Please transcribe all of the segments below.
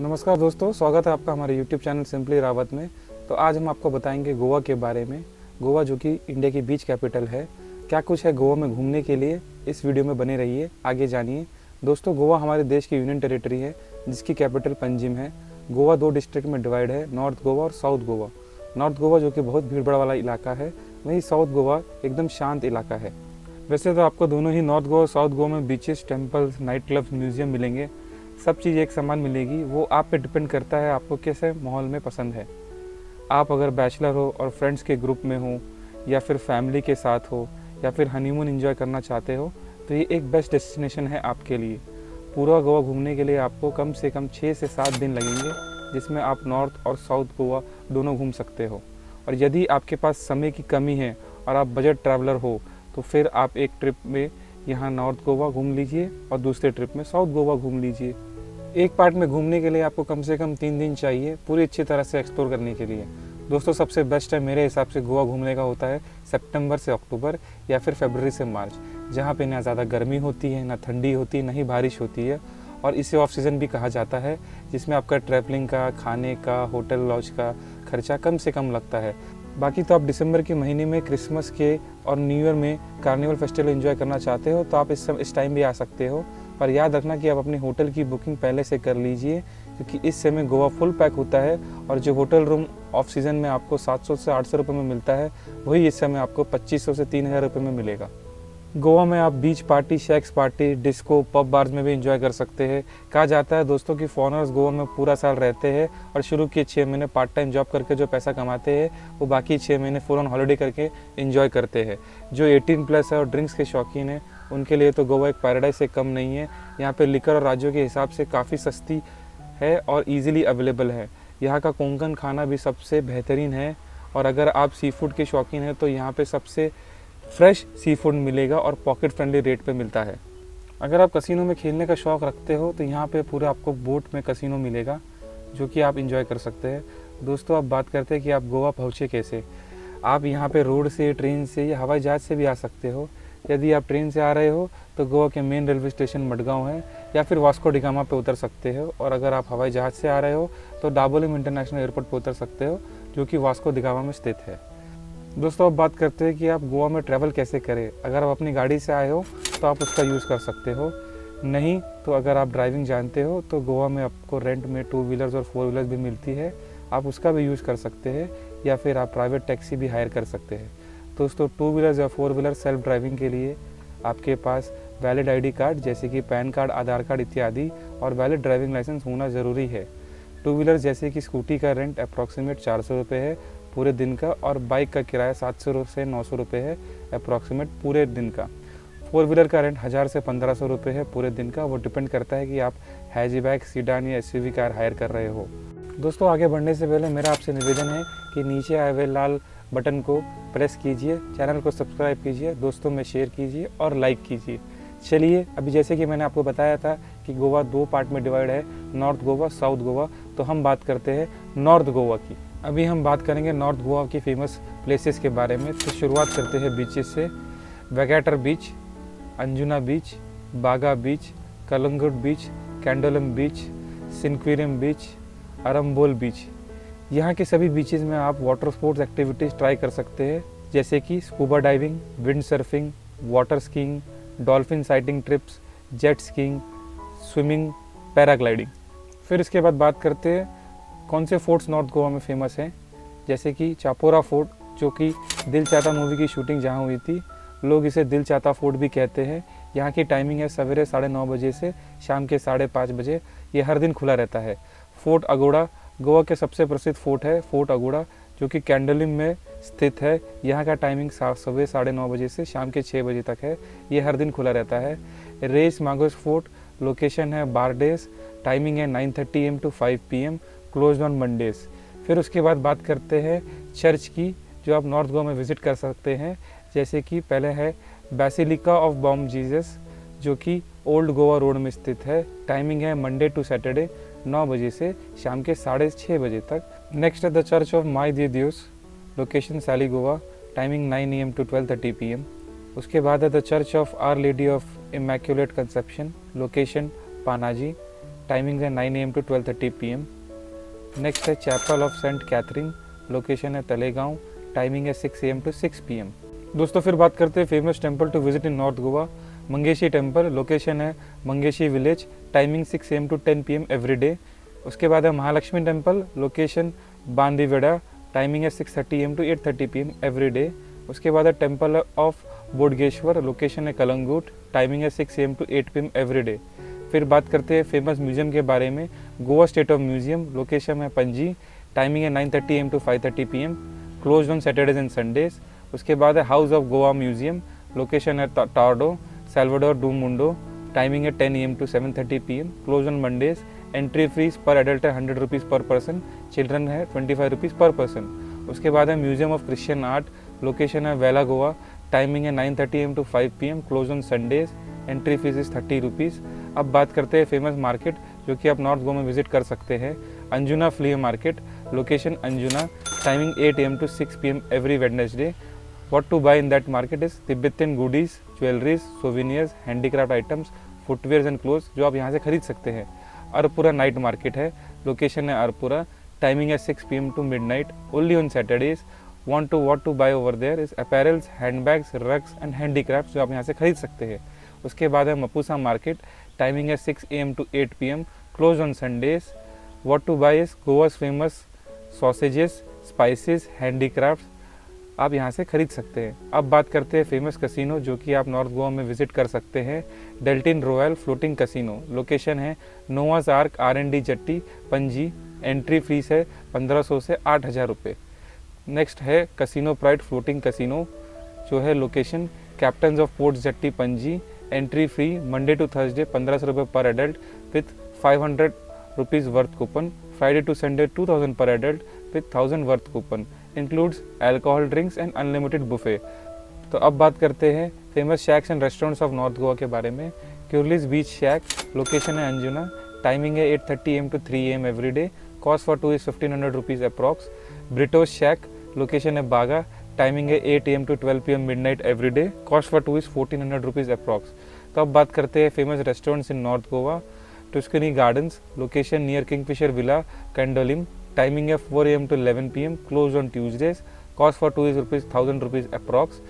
नमस्कार दोस्तों, स्वागत है आपका हमारे YouTube चैनल सिंपली रावत में। तो आज हम आपको बताएंगे गोवा के बारे में। गोवा जो कि इंडिया की बीच कैपिटल है, क्या कुछ है गोवा में घूमने के लिए, इस वीडियो में बने रहिए, आगे जानिए। दोस्तों, गोवा हमारे देश की यूनियन टेरिटरी है जिसकी कैपिटल पंजिम है। गोवा 2 डिस्ट्रिक्ट में डिवाइड है, नॉर्थ गोवा और साउथ गोवा। नॉर्थ गोवा जो कि बहुत भीड़ भाड़ वाला इलाका है, वहीं साउथ गोवा एकदम शांत इलाका है। वैसे तो आपको दोनों ही नॉर्थ गोवा और साउथ गोवा में beaches, temples, night clubs, museum मिलेंगे। सब चीज़ एक समान मिलेगी, वो आप पे डिपेंड करता है आपको कैसे माहौल में पसंद है। आप अगर बैचलर हो और फ्रेंड्स के ग्रुप में हो, या फिर फैमिली के साथ हो, या फिर हनीमून एंजॉय करना चाहते हो, तो ये एक बेस्ट डेस्टिनेशन है आपके लिए। पूरा गोवा घूमने के लिए आपको कम से कम 6 से 7 दिन लगेंगे, जिसमें आप नॉर्थ और साउथ गोवा दोनों घूम सकते हो। और यदि आपके पास समय की कमी है और आप बजट ट्रैवलर हो, तो फिर आप एक ट्रिप में यहाँ नॉर्थ गोवा घूम लीजिए और दूसरे ट्रिप में साउथ गोवा घूम लीजिए। एक पार्ट में घूमने के लिए आपको कम से कम 3 दिन चाहिए पूरी अच्छी तरह से एक्सप्लोर करने के लिए। दोस्तों, सबसे बेस्ट टाइम मेरे हिसाब से गोवा घूमने का होता है सितंबर से अक्टूबर या फिर फरवरी से मार्च, जहाँ पे ना ज़्यादा गर्मी होती है, ना ठंडी होती है, ना ही बारिश होती है। और इसे ऑफ सीज़न भी कहा जाता है, जिसमें आपका ट्रैवलिंग का, खाने का, होटल लॉज का खर्चा कम से कम लगता है। बाकी तो आप दिसंबर के महीने में क्रिसमस के और न्यू ईयर में कार्निवल फेस्टिवल एंजॉय करना चाहते हो, तो आप इस टाइम भी आ सकते हो। पर याद रखना कि आप अपनी होटल की बुकिंग पहले से कर लीजिए, क्योंकि इस समय गोवा फुल पैक होता है। और जो होटल रूम ऑफ सीज़न में आपको 700 से 800 रुपये में मिलता है, वही इस समय आपको 2500 से 3000 रुपये में मिलेगा। गोवा में आप beach party, shakes party, disco, pub bars में भी एंजॉय कर सकते हैं। कहा जाता है दोस्तों कि फॉरेनर्स गोवा में पूरा साल रहते हैं और शुरू के 6 महीने पार्ट टाइम जॉब करके जो पैसा कमाते हैं, वो बाकी 6 महीने फुल ऑन हॉलीडे करके एंजॉय करते हैं। जो 18+ है और ड्रिंक्स के शौकीन हैं, उनके लिए तो गोवा एक पैराडाइज से कम नहीं है। यहाँ पे लिकर और राज्यों के हिसाब से काफ़ी सस्ती है और ईजिली अवेलेबल है। यहाँ का कोंकण खाना भी सबसे बेहतरीन है। और अगर आप सी फूड के शौकीन हैं, तो यहाँ पे सबसे फ्रेश सी फूड मिलेगा और पॉकेट फ्रेंडली रेट पे मिलता है। अगर आप कसिनो में खेलने का शौक़ रखते हो, तो यहाँ पे पूरा आपको बोट में कसिनो मिलेगा, जो कि आप इंजॉय कर सकते हैं। दोस्तों, अब बात करते हैं कि आप गोवा पहुँचे कैसे। आप यहाँ पे रोड से, ट्रेन से या हवाई जहाज़ से भी आ सकते हो। यदि आप ट्रेन से आ रहे हो, तो गोवा के मेन रेलवे स्टेशन मडगांव है, या फिर वास्को डिगामा पे उतर सकते हो। और अगर आप हवाई जहाज़ से आ रहे हो, तो डाबोलिम इंटरनेशनल एयरपोर्ट पे उतर सकते हो, जो कि वास्को डिगामा में स्थित है। दोस्तों, अब बात करते हैं कि आप गोवा में ट्रैवल कैसे करें। अगर आप अपनी गाड़ी से आए हो, तो आप उसका यूज़ कर सकते हो। नहीं तो अगर आप ड्राइविंग जानते हो, तो गोवा में आपको रेंट में 2 व्हीलर्स और 4 व्हीलर्स भी मिलती है, आप उसका भी यूज़ कर सकते हैं। या फिर आप प्राइवेट टैक्सी भी हायर कर सकते हैं। दोस्तों, 2 व्हीलर्स या 4 व्हीलर सेल्फ ड्राइविंग के लिए आपके पास वैलिड ID कार्ड जैसे कि पैन कार्ड, आधार कार्ड इत्यादि और वैलिड ड्राइविंग लाइसेंस होना ज़रूरी है। 2 व्हीलर जैसे कि स्कूटी का रेंट अप्रॉक्सीमेट 400 रुपये है पूरे दिन का, और बाइक का किराया 700 से 900 रुपये है अप्रॉक्सीमेट पूरे दिन का। 4 व्हीलर का रेंट 1000 से 1500 रुपये है पूरे दिन का। वो डिपेंड करता है कि आप हैचबैक, सीडान या SUV कार हायर कर रहे हो। दोस्तों, आगे बढ़ने से पहले मेरा आपसे निवेदन है कि नीचे आए हुए लाल बटन को प्रेस कीजिए, चैनल को सब्सक्राइब कीजिए, दोस्तों में शेयर कीजिए और लाइक कीजिए। चलिए, अभी जैसे कि मैंने आपको बताया था कि गोवा 2 पार्ट में डिवाइड है, नॉर्थ गोवा, साउथ गोवा, तो हम बात करते हैं नॉर्थ गोवा की। अभी हम बात करेंगे नॉर्थ गोवा की फेमस प्लेसेस के बारे में। तो शुरुआत करते हैं बीचेस से। वेगैटर बीच, अंजुना बीच, बागा बीच, कलंगुट बीच, कैंडोलम बीच, सिनक्वेरियम बीच, अरम्बोल बीच। यहाँ के सभी बीचेस में आप वाटर स्पोर्ट्स एक्टिविटीज़ ट्राई कर सकते हैं, जैसे कि scuba diving, wind surfing, water skiing, dolphin sighting trips, jet skiing, swimming, paragliding. फिर इसके बाद बात करते हैं कौन से फोर्ट्स नॉर्थ गोवा में फेमस हैं, जैसे कि चापोरा फोर्ट, जो कि दिल चाहता मूवी की शूटिंग जहाँ हुई थी। लोग इसे दिल चाहता फोर्ट भी कहते हैं। यहाँ की टाइमिंग है सवेरे 9:30 बजे से शाम के 5:30 बजे। ये हर दिन खुला रहता है। फोर्ट अगोड़ा गोवा के सबसे प्रसिद्ध फोर्ट है, फोर्ट अगोड़ा, जो कि कैंडोलिम में स्थित है। यहाँ का टाइमिंग सुबह 9:30 बजे से शाम के 6 बजे तक है। ये हर दिन खुला रहता है। रेस मागोस फोर्ट, लोकेशन है बारडेस, टाइमिंग है 9:30 AM to 5 PM, close on Mondays. फिर उसके बाद बात करते हैं चर्च की, जो आप नॉर्थ गोवा में विजिट कर सकते हैं। जैसे कि पहले है बेसिलिका ऑफ बॉम जीसस, जो कि ओल्ड गोवा रोड में स्थित है। टाइमिंग है मंडे टू सैटरडे 9 बजे से शाम के 6:30 बजे तक। नेक्स्ट है the church of Mae de Deus, location सैली Goa, timing 9 AM to 12:30 PM। उसके बाद है the church of our lady of immaculate conception, location Panaji, timing है 9 AM to 12:30 PM। नेक्स्ट है chapel of saint Catherine, location है तलेगांव, टाइमिंग है 6 AM to 6 PM। दोस्तों फिर बात करते हैं famous temple to visit in north Goa. Mangeshi temple, location है Mangeshi village, timing 6 AM to 10 PM every day. उसके बाद है Mahalakshmi temple, location Bandivade, timing है 6:30 AM to 8:30 PM every day. उसके बाद है टेम्पल ऑफ बोडगेश्वर, लोकेशन है कलंगूट, टाइमिंग है 6 AM to 8 PM every day. फिर बात करते हैं फेमस म्यूजियम के बारे में। Goa state of museum, location है पणजी, टाइमिंग है 9:30 AM to 5:30 PM, close on Saturdays and Sundays. उसके बाद है house of Goa museum, location है टार्डो, सैल्वाडोर डू मुंडो, टाइमिंग है 10 AM to 7:30 PM, close on Mondays. Entry fees पर एडल्ट है 100 रुपीज़ पर पर्सन, चिल्ड्रन है 25 रुपीज़ पर पर्सन। उसके बाद है museum of Christian art, location है वेला गोवा, टाइमिंग है 9:30 AM to 5 PM, close on Sundays. Entry fees is 30 rupees. अब बात करते हैं फेमस मार्केट जो कि आप नॉर्थ गोवा में विजिट कर सकते हैं। Anjuna flea market, location Anjuna, timing 8 AM to 6 PM every Wednesday. What to buy in that market is Tibetan goodies, jewelleries, souvenirs, handicraft items, footwears and clothes जो आप यहाँ से खरीद सकते हैं। अरपुरा नाइट मार्केट है, लोकेशन है अरपुरा, टाइमिंग है 6 PM to midnight, only on Saturdays. what to buy over there is apparels, handbags, rugs and handicrafts जो आप यहाँ से खरीद सकते हैं। उसके बाद है मपूसा मार्केट, टाइमिंग है 6 AM to 8 PM, close on Sundays. what to buy is Goa's famous sausages, spices, handicraft आप यहाँ से खरीद सकते हैं। अब बात करते हैं फेमस कसिनो जो कि आप नॉर्थ गोवा में विजिट कर सकते हैं। Deltin royal floating casino, location है Noah's arc R&D Jatti, Panaji, entry fees है 1500 से 8000 रुपये। नेक्स्ट है कसिनो प्राइड फ्लोटिंग कसिनो जो है location captains of ports jetty, Panaji, entry free Monday to Thursday 1500 रुपये per adult with 500 rupees worth coupon, Friday to Sunday 2000 per adult with 1000 worth coupon, includes alcohol drinks and unlimited buffet. तो अब बात करते हैं famous shacks and restaurants of north Goa के बारे में। क्यूरलीज बीच शैक, location है अंजुना, टाइमिंग है 8:30 AM to 3 AM every day, cost for 2 is 1500 rupees approx. Britto's shack, location है बागा, टाइमिंग है 8 AM to 12 PM midnight every day, cost for 2 is 1400 rupees approx. तो अब बात करते हैं famous restaurants in north Goa. Tuscany gardens, location near Kingfisher villa, Candolim, timing है 4 AM to 11 PM, close on Tuesdays, cost for 2 is 1000 rupees approx.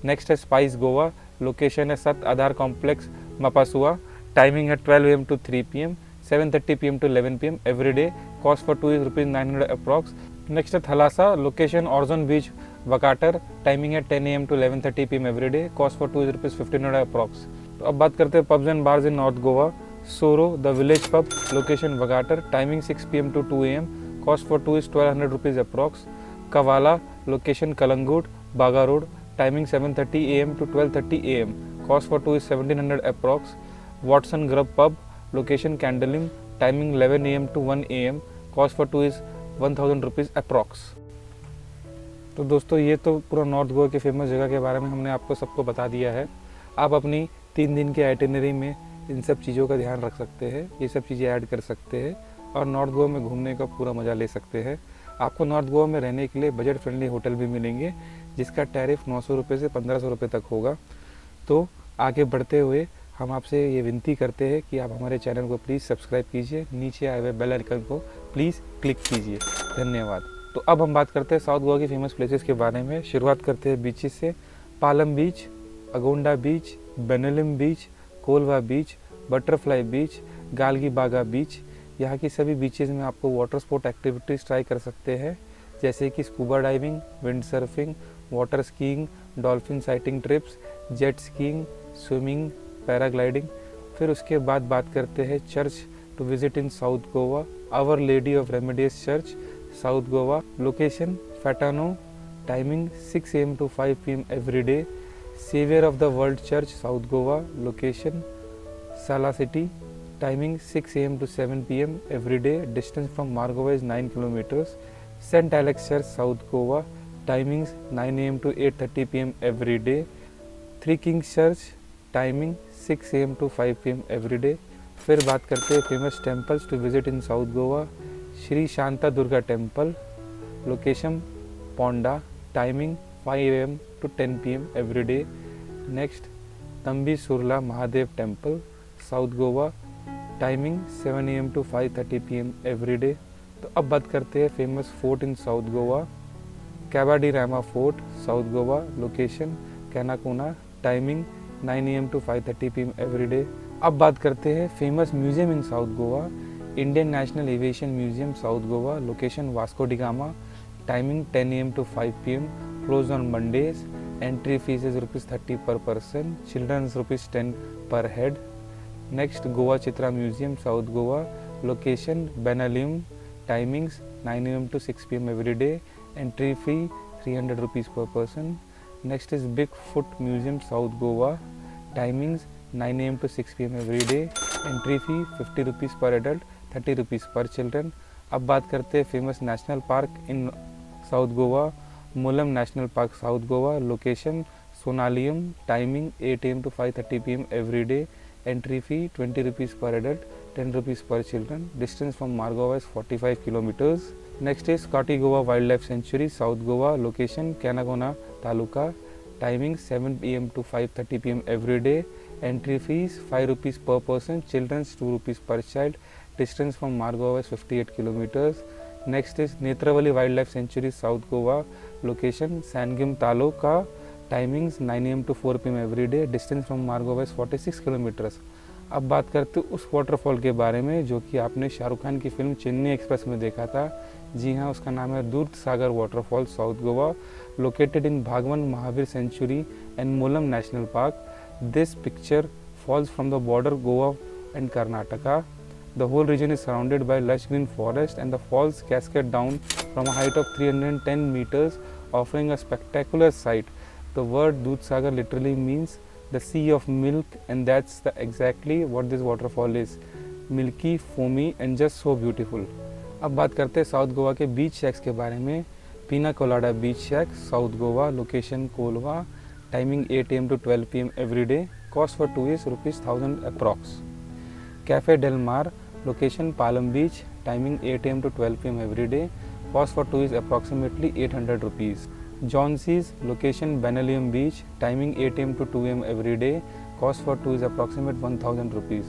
Next है spice Goa, location है सत आधार complex मपासुआ, timing है 12 AM to 3 PM, 7:30 PM to 11 PM every day, cost for 2 is 900 approx. Next है थलासा, location ऑर्जन बीच वकाटर, timing है 10 AM to 11:30 PM every day, cost for 2 is 1500 approx. तो अब बात करते हैं pubs and bars in north Goa. Soro the village pub, location Vagator, timing 6 PM to 2 AM, cost for 2 is 1200 rupees approx. Cavala, location Calangute, Baga road, timing 7:30 AM to 12:30 AM, cost for 2 is 1700 approx. Watson grub pub, location Candolim, timing 11 AM to 1 AM, cost for 2 is 1000 rupees approx. तो दोस्तों ये तो पूरा north Goa के famous जगह के बारे में हमने आपको सबको बता दिया है। आप अपनी 3 दिन के आइटिनरी में इन सब चीज़ों का ध्यान रख सकते हैं, ये सब चीज़ें ऐड कर सकते हैं और नॉर्थ गोवा में घूमने का पूरा मज़ा ले सकते हैं। आपको नॉर्थ गोवा में रहने के लिए बजट फ्रेंडली होटल भी मिलेंगे जिसका टैरिफ 900 रुपये से 1500 रुपये तक होगा। तो आगे बढ़ते हुए हम आपसे ये विनती करते हैं कि आप हमारे चैनल को प्लीज़ सब्सक्राइब कीजिए, नीचे आए हुए बेल आइकन को प्लीज़ क्लिक कीजिए। धन्यवाद। तो अब हम बात करते हैं साउथ गोवा की फेमस प्लेसेस के बारे में। शुरुआत करते हैं बीचेस से। पालम बीच, अगोंडा बीच, बेनेलिम बीच, कोलवा बीच, बटरफ्लाई बीच, गालगी बागा बीच। यहाँ की सभी बीचेस में आपको वाटर स्पोर्ट एक्टिविटीज़ ट्राई कर सकते हैं जैसे कि scuba diving, wind surfing, water skiing, dolphin sighting trips, jet skiing, swimming, paragliding. फिर उसके बाद बात करते हैं church to visit in south Goa. Our lady of Remedios church, south Goa, location फैटानो, timing 6 AM to 5 PM every day. Saviour of the world church, south Goa, location साला city, timing 6 AM to 7 PM every day, distance from Margova is 9 kilometers. St. Alex Church, South Goa, timings 9 AM to 8:30 PM every day. Three Kings Church, timing 6 AM to 5 PM every day. फिर बात करते हैं famous temples to visit in south Goa. Shri Shanta Durga temple, location Ponda, timing 5 AM to 10 PM every day. Next Tambdi Surla Mahadev temple, south Goa, timing 7 AM to 5:30 PM every day. तो अब बात करते हैं famous fort in south Goa, Cabo de Rama fort, south Goa, location Canacona, timing 9 AM to 5:30 PM every day. अब बात करते हैं famous museum in south Goa, Indian national aviation museum south Goa, location Vasco da Gama, timing 10 AM to 5 PM, close on Mondays, entry fees is ₹30 per person, childrens ₹10 per head. Next Goa Chitra museum south Goa, location Benaulim, timings 9 AM to 6 PM every day, entry fee ₹300 per person. Next is Bigfoot Museum South Goa, timings 9 AM to 6 PM every day, entry fee ₹50 per adult, ₹30 per children. अब बात करते हैं famous national park in south Goa, Mollem national park south Goa, location सोनालियम, timing 8 AM to 5:30 PM every day, entry fee ₹20 per adult, ₹10 per children. Distance from Margova is 45 kilometers. Next is Scotty Goa Wildlife Sanctuary, South Goa, location Canagona Taluka, timing 7 AM to 5:30 PM every day, entry fees ₹5 per person, children's ₹2 per child, distance from Margova is 58 kilometers. Next is Netravali Wildlife Sanctuary, South Goa, location Sangam Taluka, timings 9 AM to 4 PM every day, distance from Margova is 46 kilometers. अब बात करते उस waterfall के बारे में जो कि आपने शाहरुख खान की फिल्म चेन्नई एक्सप्रेस में देखा था। जी हाँ, उसका नाम है Dudh Sagar waterfall, south Goa, located in Bhagwan Mahavir sanctuary and Mollem national park. This picture falls from the border Goa and Karnataka. The whole region is surrounded by lush green forest and the falls cascade down from a height of 310 meters, offering a spectacular sight. The word दूध सागर literally means the sea of milk, and that's exactly what this waterfall is, milky, foamy and just so beautiful. अब बात करते हैं south Goa के बीच shacks के बारे में। Pina colada beach shack, south Goa, location Colva, timing 8 AM to 12 PM every day, cost for 2 is ₹1000 approx. Cafe del मार, location Palam beach, timing 8 AM to 12 PM every day, cost for 2 is approximately ₹800. Johnsey's, location Benalium Beach, timing 8 AM to 2 AM every day, cost for 2 is approximate ₹1000.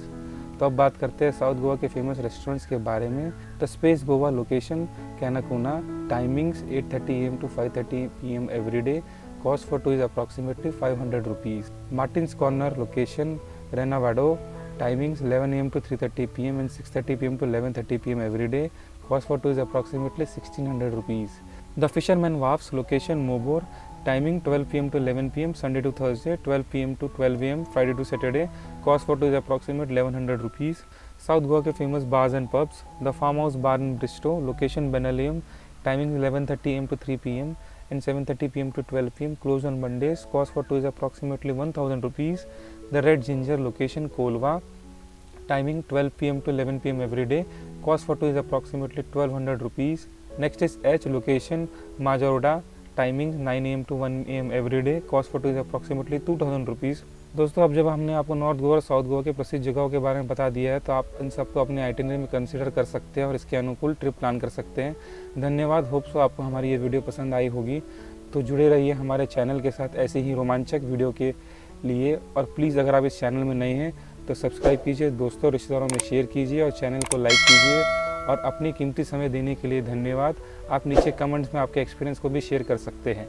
तो अब बात करते हैं south Goa के famous restaurants के बारे में। The space Goa, location Canacona, timings 8:30 AM to 5:30 PM every day, cost for 2 is approximately ₹500. Martin's Corner, location Renovado, timings 11 AM to 3:30 PM and 6:30 PM to 11:30 PM every day, cost for 2 is approximately ₹1600. The Fisherman Wharfs, location Mobor, timing 12 PM to 11 PM Sunday to Thursday, 12 PM to 12 AM Friday to Saturday, cost for 2 is approximate ₹1100. South Goa के famous bars and pubs, the Farmhouse Bar in Bristow, location Benalium, timing 11:30 AM to 3 PM and 7:30 PM to 12 PM, closed on Mondays, cost for 2 is approximately ₹1000. The Red Ginger, location Kolva, timing 12 PM to 11 PM every day, cost for 2 is approximately ₹1200. Next is H, location Majaroda, timing 9 AM to 1 AM every day, cost for 2 is approximately ₹2000. दोस्तों, अब जब हमने आपको north Goa और south Goa के प्रसिद्ध जगहों के बारे में बता दिया है तो आप इन सबको अपने आइटिनरी में कंसीडर कर सकते हैं और इसके अनुकूल ट्रिप प्लान कर सकते हैं। धन्यवाद। होप सो आपको हमारी ये वीडियो पसंद आई होगी। तो जुड़े रहिए हमारे चैनल के साथ ऐसे ही रोमांचक वीडियो के लिए, और प्लीज़ अगर आप इस चैनल में नए हैं तो सब्सक्राइब कीजिए, दोस्तों रिश्तेदारों में शेयर कीजिए और चैनल को लाइक कीजिए। और अपनी कीमती समय देने के लिए धन्यवाद। आप नीचे कमेंट्स में आपके एक्सपीरियंस को भी शेयर कर सकते हैं।